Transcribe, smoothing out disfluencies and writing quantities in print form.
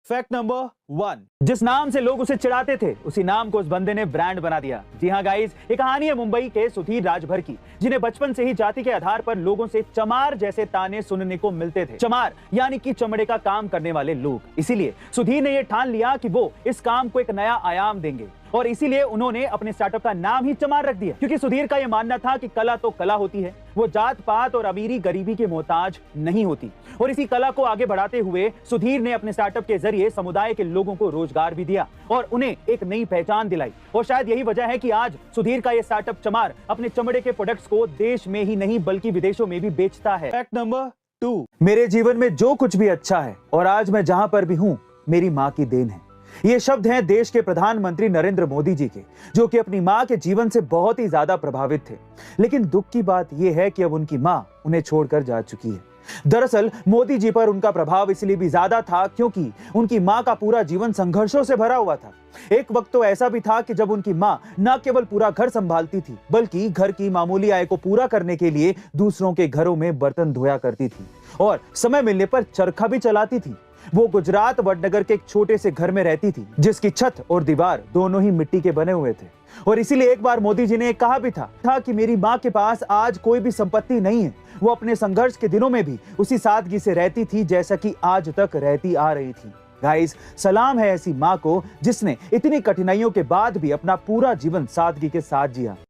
Fact number 1, जिस नाम से लोग उसे चिढ़ाते थे उसी नाम को उस बंदे ने ब्रांड बना दिया। जी हाँ गाइस, ये कहानी है मुंबई के सुधीर राजभर की, जिन्हें बचपन से ही जाति के आधार पर लोगों से चमार जैसे ताने सुनने को मिलते थे। चमार यानी कि चमड़े का काम करने वाले लोग। इसीलिए सुधीर ने यह ठान लिया कि वो इस काम को एक नया आयाम देंगे और इसीलिए उन्होंने अपने स्टार्टअप का नाम ही चमार रख दिया, क्योंकि सुधीर का यह मानना था कि कला तो कला होती है, वो जात पात और अमीरी गरीबी के मोहताज नहीं होती। और इसी कला को आगे बढ़ाते हुए सुधीर ने अपने स्टार्टअप के जरिए समुदाय के लोगों को रोजगार भी दिया और उन्हें एक नई पहचान दिलाई। और शायद यही वजह है कि आज सुधीर का यह स्टार्टअप चमार अपने चमड़े के प्रोडक्ट्स को देश में ही नहीं बल्कि विदेशों में भी बेचता है। फैक्ट नंबर 2, मेरे जीवन में जो कुछ भी अच्छा है और आज मैं जहां पर भी हूं, मेरी मां की देन है। ये शब्द हैं देश के प्रधानमंत्री नरेंद्र मोदी जी के, जो कि अपनी मां के जीवन से बहुत ही ज्यादा प्रभावित थे। लेकिन दुख की बात यह है कि अब उनकी मां उन्हें छोड़कर जा चुकी है। दरअसल मोदी जी पर उनका प्रभाव इसलिए भी ज्यादा था क्योंकि उनकी मां का पूरा जीवन संघर्षों से भरा हुआ था। एक वक्त तो ऐसा भी था कि जब उनकी मां न केवल पूरा घर संभालती थी बल्कि घर की मामूली आय को पूरा करने के लिए दूसरों के घरों में बर्तन धोया करती थी और समय मिलने पर चरखा भी चलाती थी। वो गुजरात वडनगर के एक छोटे से घर में रहती थी, जिसकी छत और दीवार दोनों ही मिट्टी के बने हुए थे। और इसीलिए एक बार मोदी जी ने कहा भी था कि मेरी मां के पास आज कोई भी संपत्ति नहीं है, वो अपने संघर्ष के दिनों में भी उसी सादगी से रहती थी जैसा कि आज तक रहती आ रही थी। गाइस, सलाम है ऐसी मां को जिसने इतनी कठिनाइयों के बाद भी अपना पूरा जीवन सादगी के साथ जिया।